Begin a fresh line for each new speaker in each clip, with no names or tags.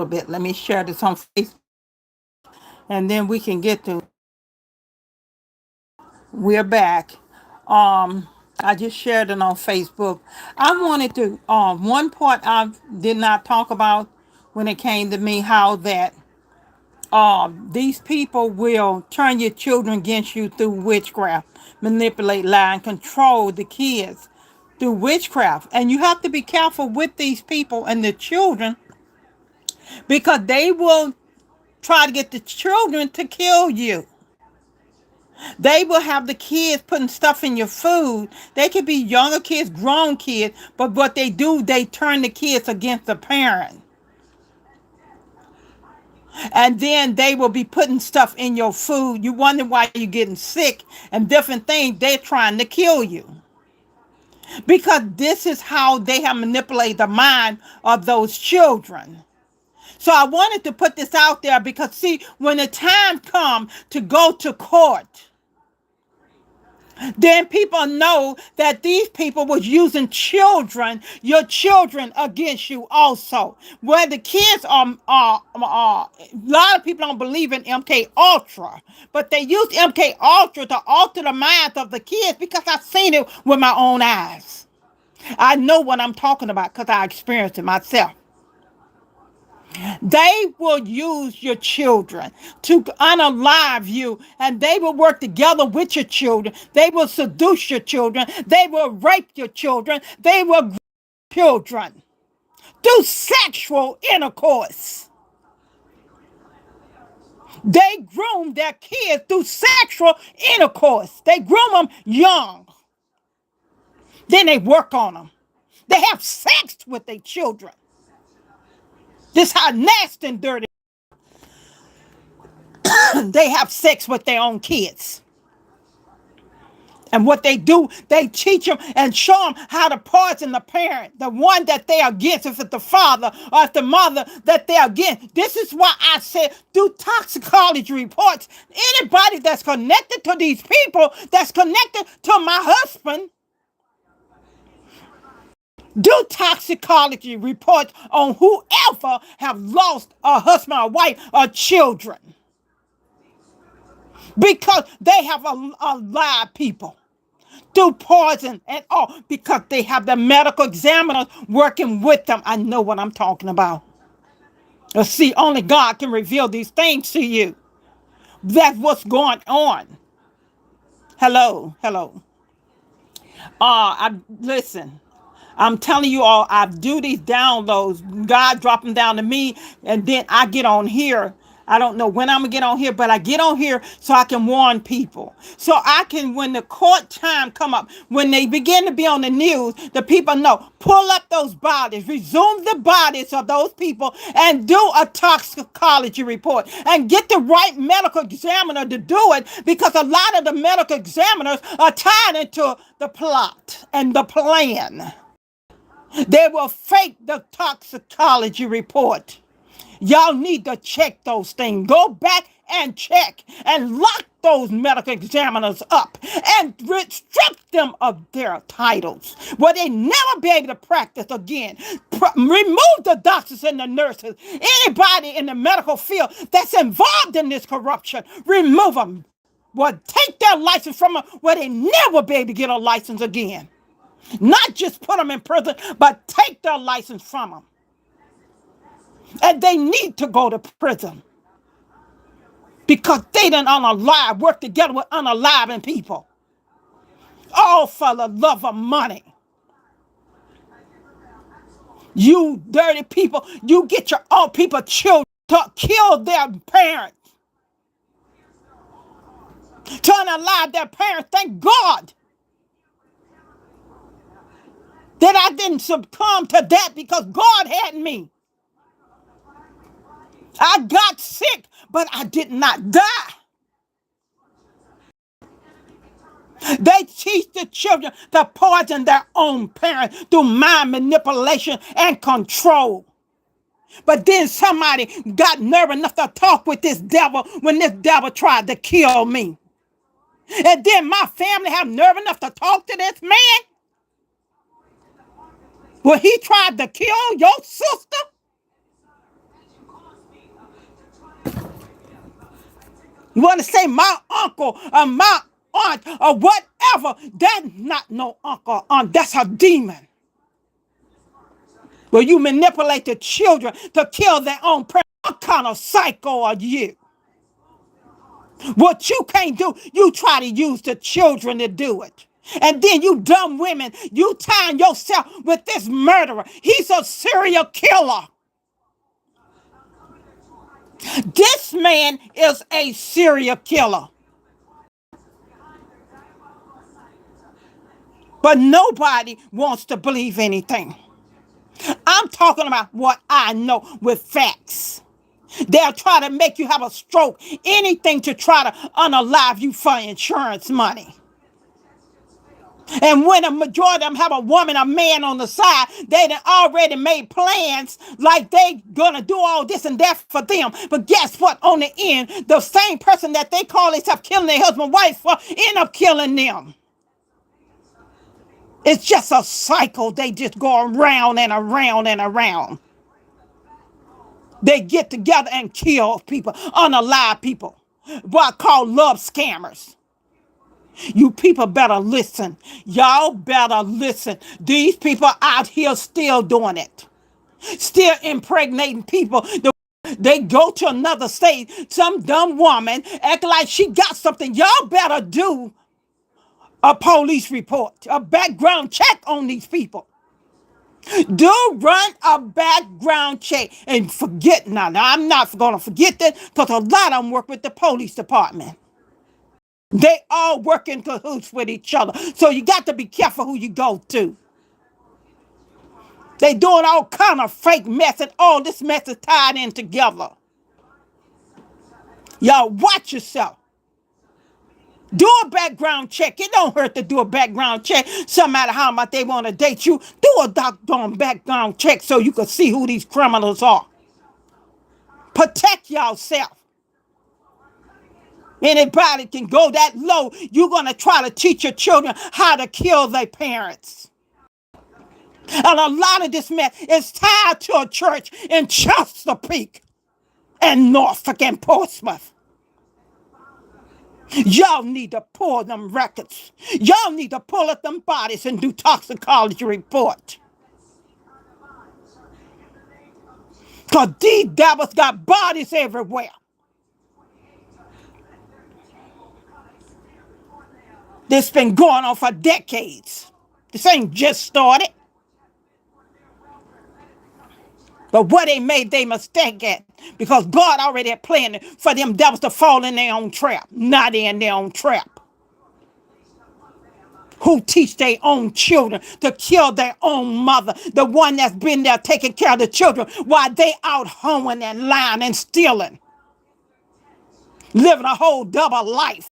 a bit. Let me share this on Facebook, and then we can get to. We're back. I just shared it on Facebook. I wanted to. One part I did not talk about when it came to me, how that these people will turn your children against you through witchcraft, manipulate, lie, and control the kids through witchcraft. And you have to be careful with these people and the children, because they will try to get the children to kill you. They will have the kids putting stuff in your food. They could be younger kids, grown kids, but what they do, they turn the kids against the parent. And then they will be putting stuff in your food. You wonder why you're getting sick and different things. They're trying to kill you. Because this is how they have manipulated the mind of those children. So I wanted to put this out there because, see, when the time comes to go to court, then people know that these people was using children, your children, against you also. Where the kids a lot of people don't believe in MK Ultra, but they use MK Ultra to alter the minds of the kids, because I've seen it with my own eyes. I know what I'm talking about because I experienced it myself. They will use your children to unalive you, and they will work together with your children. They will seduce your children. They will rape your children. They will groom children through sexual intercourse. They groom their kids through sexual intercourse. They groom them young. Then they work on them. They have sex with their children. This how nasty and dirty they have sex with their own kids. And what they do, they teach them and show them how to poison the parent, the one that they are against, if it's the father or if the mother that they are against. This is why I said, do toxicology reports. Anybody that's connected to these people, that's connected to my husband, do toxicology reports on whoever have lost a husband or wife or children. Because they have a lie people. Through poison and all, because they have the medical examiners working with them. I know what I'm talking about. See, only God can reveal these things to you. That's what's going on. Hello. Listen. I'm telling you all, I do these downloads. God drop them down to me, and then I get on here. I don't know when I'm going to get on here, but I get on here so I can warn people. So I can, when the court time come up, when they begin to be on the news, the people know, pull up those bodies, resume the bodies of those people, and do a toxicology report. And get the right medical examiner to do it, because a lot of the medical examiners are tied into the plot and the plan. They will fake the toxicology report. Y'all need to check those things. Go back and check and lock those medical examiners up and strip them of their titles, where they never be able to practice again. Remove the doctors and the nurses. Anybody in the medical field that's involved in this corruption, remove them. Well, take their license from them, where they never be able to get a license again. Not just put them in prison, but take their license from them. And they need to go to prison, because they done unalive, work together with unaliving people, all for the love of money. You dirty people, you get your own people, children, to kill their parents, to unalive their parents. Thank God that I didn't succumb to that, because God had me. I got sick, but I did not die. They teach the children to poison their own parents through mind manipulation and control. But then somebody got nerve enough to talk with this devil when this devil tried to kill me. And then my family have nerve enough to talk to this man when he tried to kill your sister. You want to say my uncle or my aunt or whatever. That's not no uncle or aunt. That's a demon. Where you manipulate the children to kill their own parents. What kind of psycho are you? What you can't do, you try to use the children to do it. And then you dumb women, you tying yourself with this murderer. He's a serial killer. This man is a serial killer. But nobody wants to believe anything. I'm talking about what I know with facts. They'll try to make you have a stroke, anything to try to unalive you for insurance money. And when a majority of them have a woman, a man on the side, they done already made plans like they gonna do all this and that for them. But guess what? On the end, the same person that they call themselves killing their husband, wife for, end up killing them. It's just a cycle. They just go around and around and around. They get together and kill people, unalive people. What I call love scammers. You people better listen. Y'all better listen. These people out here still doing it. Still impregnating people. They go to another state. Some dumb woman act like she got something. Y'all better do a police report, a background check on these people. Do run a background check and forget now. I'm not going to forget that because a lot of them work with the police department. They all work in cahoots with each other. So you got to be careful who you go to. They doing all kind of fake mess and all this mess is tied in together. Y'all watch yourself. Do a background check. It don't hurt to do a background check. No matter how much they want to date you, do a doggone background check so you can see who these criminals are. Protect yourself. Anybody can go that low. You're going to try to teach your children how to kill their parents. And a lot of this mess is tied to a church in Chesapeake and Norfolk and Portsmouth. Y'all need to pull them records. Y'all need to pull up them bodies and do toxicology report. Because these devils got bodies everywhere. This been going on for decades. This ain't just started. But what they made their mistake at, because God already had planned for them devils to fall in their own trap, not in their own trap. Who teach their own children to kill their own mother, the one that's been there taking care of the children while they out hoeing and lying and stealing, living a whole double life.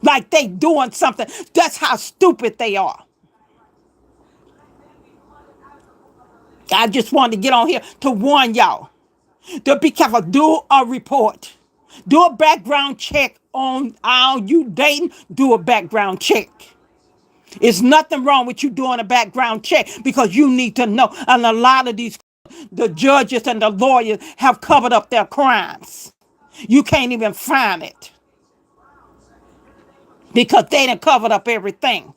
Like they doing something. That's how stupid they are. I just wanted to get on here to warn y'all to be careful. Do a report. Do a background check on all you dating. Do a background check. It's nothing wrong with you doing a background check because you need to know. And a lot of the judges and the lawyers have covered up their crimes. You can't even find it because they done covered up everything.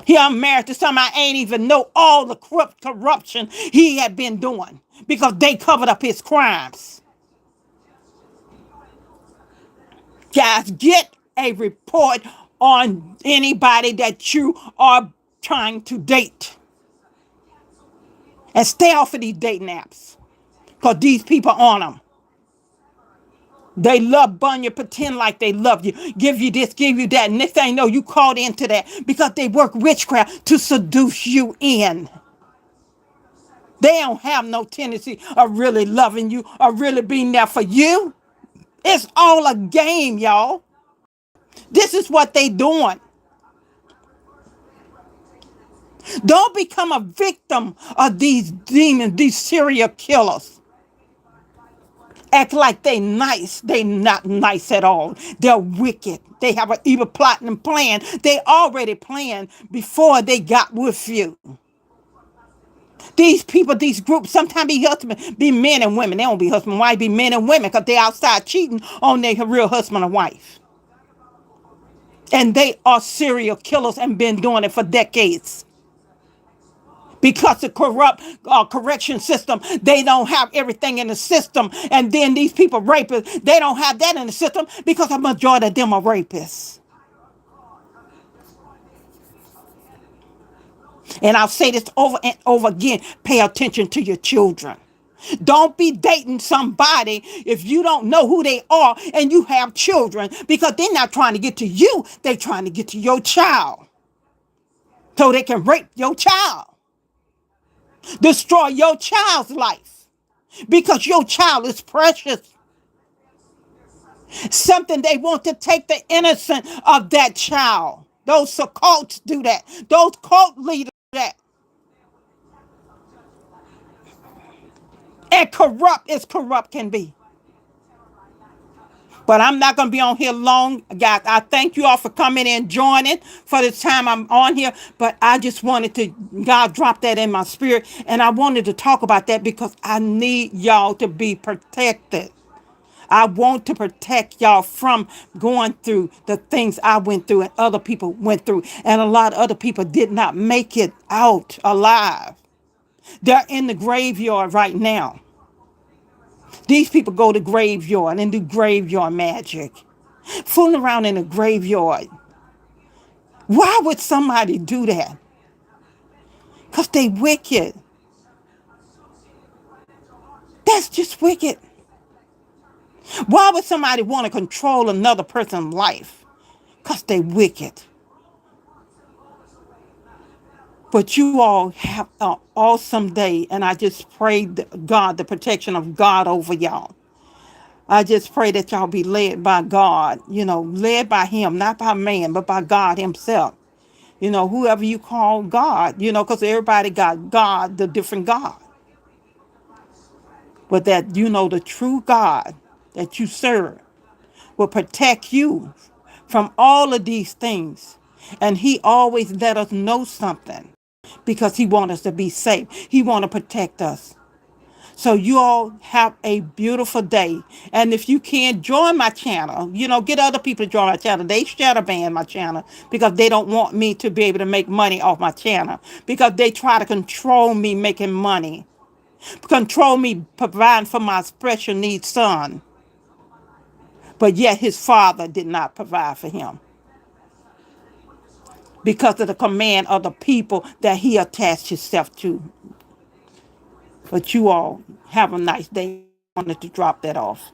Here I'm married to somebody I ain't even know all the corruption he had been doing because they covered up his crimes. Guys, get a report on anybody that you are trying to date. And stay off of these dating apps because these people on them. They love you, pretend like they love you, give you this, give you that. Next thing you know, you caught into that because they work witchcraft to seduce you in. They don't have no tendency of really loving you or really being there for you. It's all a game, y'all. This is what they doing. Don't become a victim of these demons, these serial killers. Act like they nice. They not nice at all. They're wicked. They have an evil plot and plan. They already planned before they got with you. These people, these groups, sometimes be husband, be men and women. They don't be husband and wife, be men and women because they outside cheating on their real husband and wife. And they are serial killers and been doing it for decades. Because the corrupt correction system, they don't have everything in the system. And then these people rapists, they don't have that in the system because a majority of them are rapists. And I'll say this over and over again, pay attention to your children. Don't be dating somebody if you don't know who they are and you have children, because they're not trying to get to you, they're trying to get to your child so they can rape your child, destroy your child's life, because your child is precious. Something they want to take the innocence of that child. Those cults do that. Those cult leaders do that. And corrupt as corrupt can be. But I'm not going to be on here long. Guys, I thank you all for coming and joining for the time I'm on here. But I just wanted to, God dropped that in my spirit. And I wanted to talk about that because I need y'all to be protected. I want to protect y'all from going through the things I went through and other people went through. And a lot of other people did not make it out alive. They're in the graveyard right now. These people go to graveyard and do graveyard magic. Fooling around in a graveyard. Why would somebody do that? Because they wicked. That's just wicked. Why would somebody want to control another person's life? Because they wicked. But you all have an awesome day. And I just pray God, the protection of God over y'all. I just pray that y'all be led by God, led by him, not by man, but by God himself. Whoever you call God, because everybody got God, the different God. But that, the true God that you serve will protect you from all of these things. And he always let us know something because he wants us to be safe. He want to protect us. So you all have a beautiful day. And if you can, join my channel. Get other people to join my channel. They shadow ban my channel because they don't want me to be able to make money off my channel. Because they try to control me making money. Control me providing for my special needs son. But yet his father did not provide for him. Because of the command of the people that he attached himself to. But you all have a nice day. I wanted to drop that off.